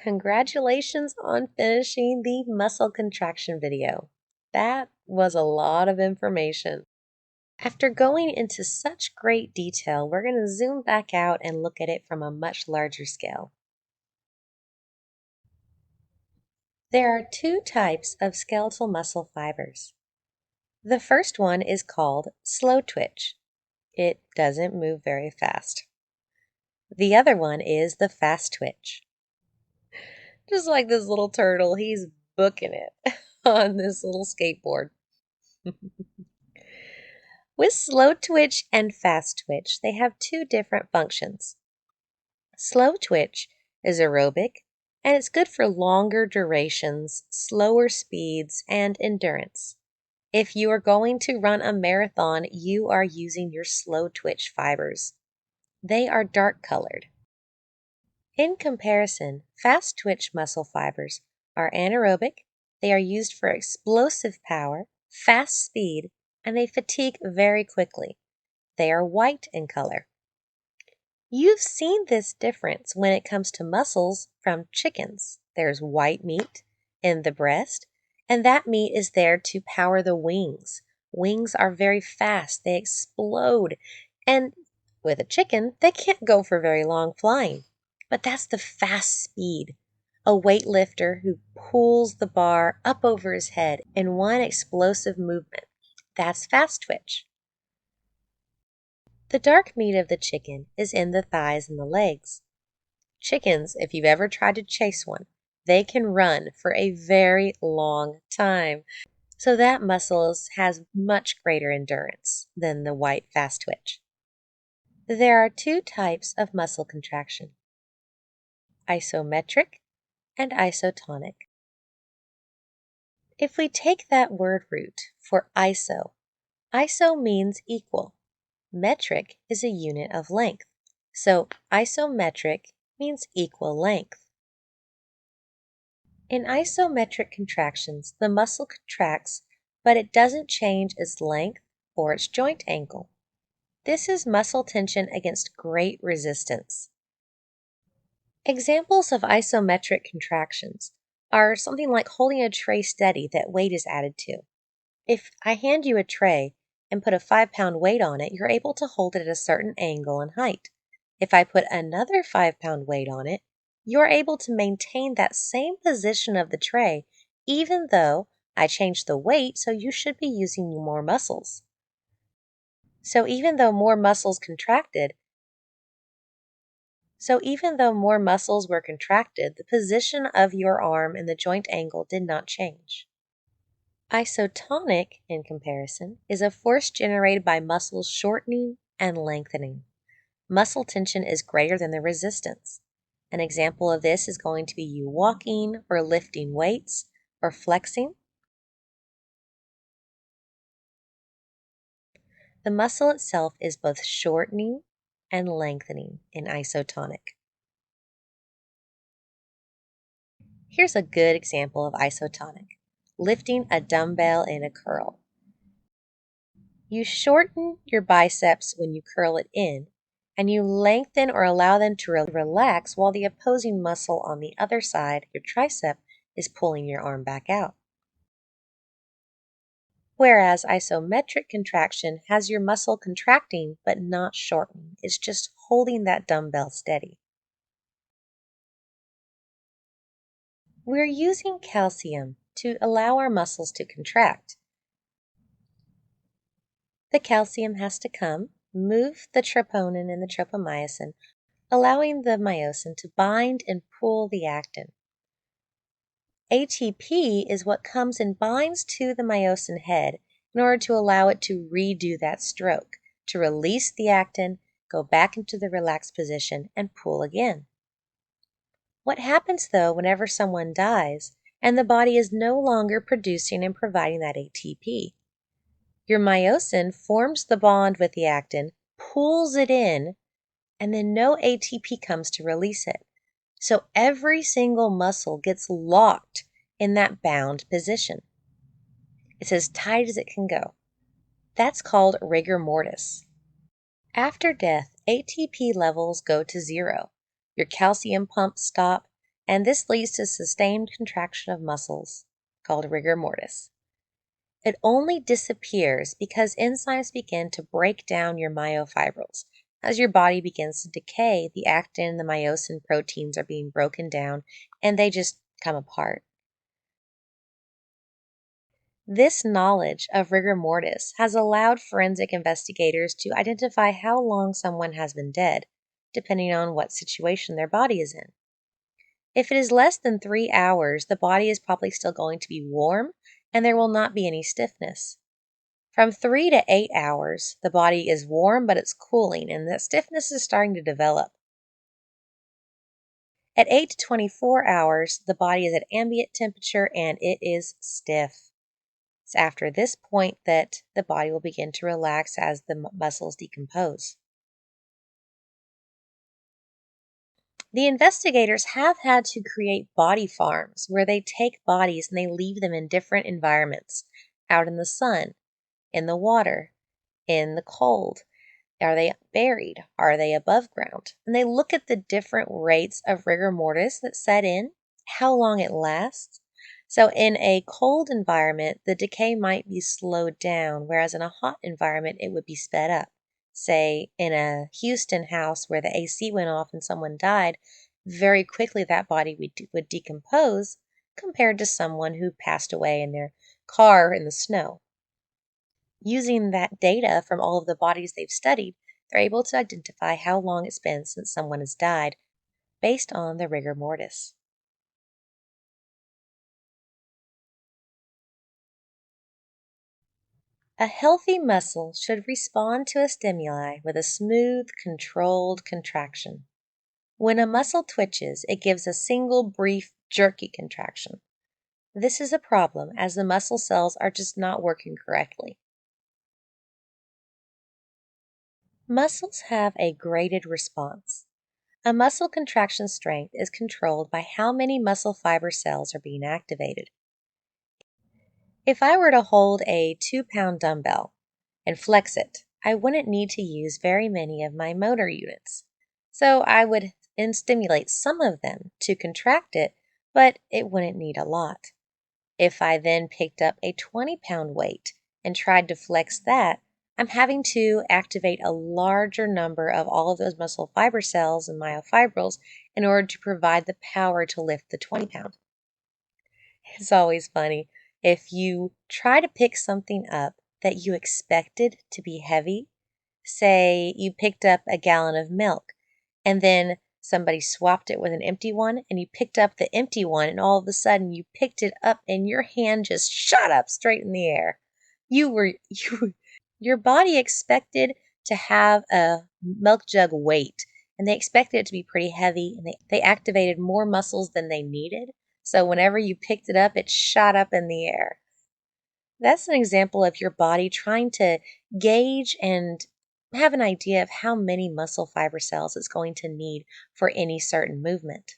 Congratulations on finishing the muscle contraction video. That was a lot of information. After going into such great detail, we're going to zoom back out and look at it from a much larger scale. There are two types of skeletal muscle fibers. The first one is called slow twitch. It doesn't move very fast. The other one is the fast twitch. Just like this little turtle, he's booking it on this little skateboard. With slow twitch and fast twitch, they have two different functions. Slow twitch is aerobic, and it's good for longer durations, slower speeds, and endurance. If you are going to run a marathon, you are using your slow twitch fibers. They are dark colored. In comparison, fast twitch muscle fibers are anaerobic, they are used for explosive power, fast speed, and they fatigue very quickly. They are white in color. You've seen this difference when it comes to muscles from chickens. There's white meat in the breast, and that meat is there to power the wings. Wings are very fast, they explode, and with a chicken, they can't go for very long flying. But that's the fast speed. A weightlifter who pulls the bar up over his head in one explosive movement. That's fast twitch. The dark meat of the chicken is in the thighs and the legs. Chickens, if you've ever tried to chase one, they can run for a very long time. So that muscle has much greater endurance than the white fast twitch. There are two types of muscle contraction: isometric and isotonic. If we take that word root for iso means equal. Metric is a unit of length, so isometric means equal length. In isometric contractions, the muscle contracts, but it doesn't change its length or its joint angle. This is muscle tension against great resistance. Examples of isometric contractions are something like holding a tray steady that weight is added to. If I hand you a tray and put a 5-pound weight on it, you're able to hold it at a certain angle and height. If I put another 5-pound weight on it, you're able to maintain that same position of the tray, even though I changed the weight, so you should be using more muscles. So even though more muscles were contracted, the position of your arm and the joint angle did not change. Isotonic, in comparison, is a force generated by muscles shortening and lengthening. Muscle tension is greater than the resistance. An example of this is going to be you walking or lifting weights or flexing. The muscle itself is both shortening and lengthening in isotonic. Here's a good example of isotonic: lifting a dumbbell in a curl. You shorten your biceps when you curl it in, and you lengthen or allow them to relax while the opposing muscle on the other side, your tricep, is pulling your arm back out. Whereas isometric contraction has your muscle contracting but not shortening. It's just holding that dumbbell steady. We're using calcium to allow our muscles to contract. The calcium has to come, move the troponin and the tropomyosin, allowing the myosin to bind and pull the actin. ATP is what comes and binds to the myosin head in order to allow it to redo that stroke, to release the actin, go back into the relaxed position, and pull again. What happens, though, whenever someone dies and the body is no longer producing and providing that ATP? Your myosin forms the bond with the actin, pulls it in, and then no ATP comes to release it. So every single muscle gets locked in that bound position. It's as tight as it can go. That's called rigor mortis. After death, ATP levels go to zero. Your calcium pumps stop, and this leads to sustained contraction of muscles called rigor mortis. It only disappears because enzymes begin to break down your myofibrils. As your body begins to decay, the actin and the myosin proteins are being broken down and they just come apart. This knowledge of rigor mortis has allowed forensic investigators to identify how long someone has been dead, depending on what situation their body is in. If it is less than 3 hours, the body is probably still going to be warm and there will not be any stiffness. From 3 to 8 hours, the body is warm but it's cooling and that stiffness is starting to develop. At 8 to 24 hours, the body is at ambient temperature and it is stiff. It's after this point that the body will begin to relax as the muscles decompose. The investigators have had to create body farms where they take bodies and they leave them in different environments, out in the sun, in the water, in the cold. Are they buried? Are they above ground? And they look at the different rates of rigor mortis that set in, how long it lasts. So in a cold environment, the decay might be slowed down, whereas in a hot environment, it would be sped up. Say in a Houston house where the AC went off and someone died, very quickly that body would decompose compared to someone who passed away in their car in the snow. Using that data from all of the bodies they've studied, they're able to identify how long it's been since someone has died based on the rigor mortis. A healthy muscle should respond to a stimuli with a smooth, controlled contraction. When a muscle twitches, it gives a single brief, jerky contraction. This is a problem as the muscle cells are just not working correctly. Muscles have a graded response. A muscle contraction strength is controlled by how many muscle fiber cells are being activated. If I were to hold a 2-pound dumbbell and flex it, I wouldn't need to use very many of my motor units. So I would stimulate some of them to contract it, but it wouldn't need a lot. If I then picked up a 20-pound weight and tried to flex that, I'm having to activate a larger number of all of those muscle fiber cells and myofibrils in order to provide the power to lift the 20-pound. It's always funny. If you try to pick something up that you expected to be heavy, say you picked up a gallon of milk and then somebody swapped it with an empty one and you picked up the empty one and all of a sudden you picked it up and your hand just shot up straight in the air. Your body expected to have a milk jug weight and they expected it to be pretty heavy and they activated more muscles than they needed. So whenever you picked it up, it shot up in the air. That's an example of your body trying to gauge and have an idea of how many muscle fiber cells it's going to need for any certain movement.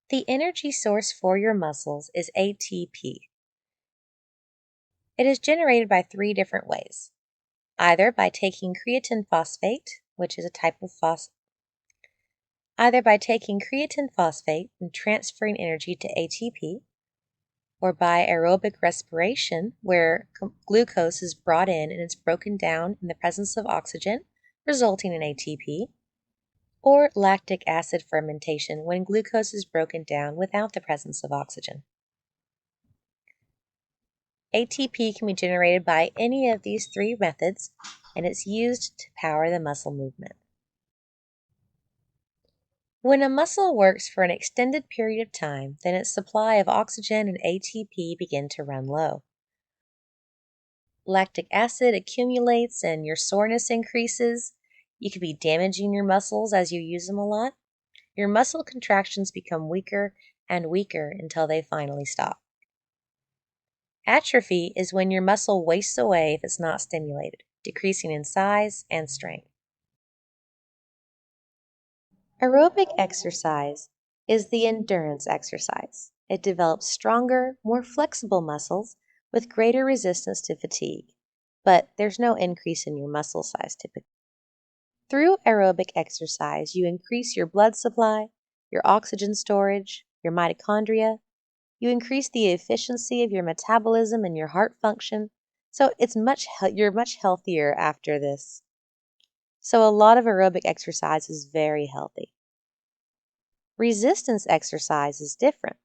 The energy source for your muscles is ATP. It is generated by 3 different ways. Either by taking creatine phosphate, which is a type of either by taking creatine phosphate and transferring energy to ATP, or by aerobic respiration, where glucose is brought in and it's broken down in the presence of oxygen, resulting in ATP, or lactic acid fermentation, when glucose is broken down without the presence of oxygen. ATP can be generated by any of these 3 methods, and it's used to power the muscle movement. When a muscle works for an extended period of time, then its supply of oxygen and ATP begin to run low. Lactic acid accumulates and your soreness increases. You could be damaging your muscles as you use them a lot. Your muscle contractions become weaker and weaker until they finally stop. Atrophy is when your muscle wastes away if it's not stimulated, decreasing in size and strength. Aerobic exercise is the endurance exercise. It develops stronger, more flexible muscles with greater resistance to fatigue, but there's no increase in your muscle size typically. Through aerobic exercise, you increase your blood supply, your oxygen storage, your mitochondria. You increase the efficiency of your metabolism and your heart function. So you're much healthier after this. So a lot of aerobic exercise is very healthy. Resistance exercise is different.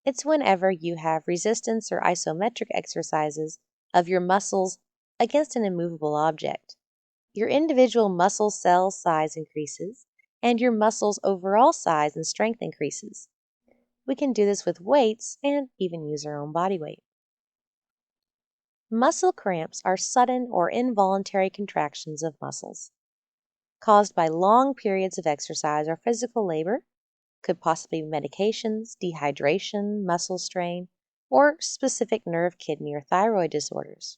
It's whenever you have resistance or isometric exercises of your muscles against an immovable object. Your individual muscle cell size increases, and your muscle's overall size and strength increases. We can do this with weights and even use our own body weight. Muscle cramps are sudden or involuntary contractions of muscles caused by long periods of exercise or physical labor, could possibly be medications, dehydration, muscle strain, or specific nerve, kidney, or thyroid disorders.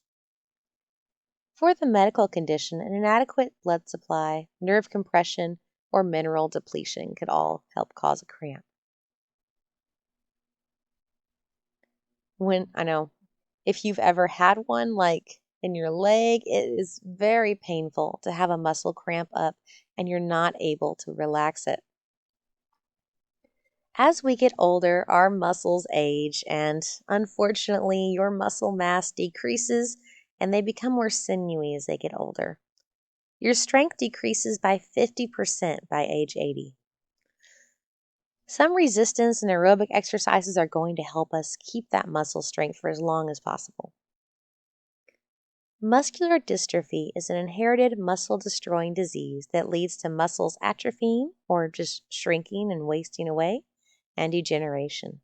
For the medical condition, an inadequate blood supply, nerve compression, or mineral depletion could all help cause a cramp. If you've ever had one, like in your leg, it is very painful to have a muscle cramp up and you're not able to relax it. As we get older, our muscles age, and unfortunately, your muscle mass decreases and they become more sinewy as they get older. Your strength decreases by 50% by age 80. Some resistance and aerobic exercises are going to help us keep that muscle strength for as long as possible. Muscular dystrophy is an inherited muscle-destroying disease that leads to muscles atrophying or just shrinking and wasting away and degeneration.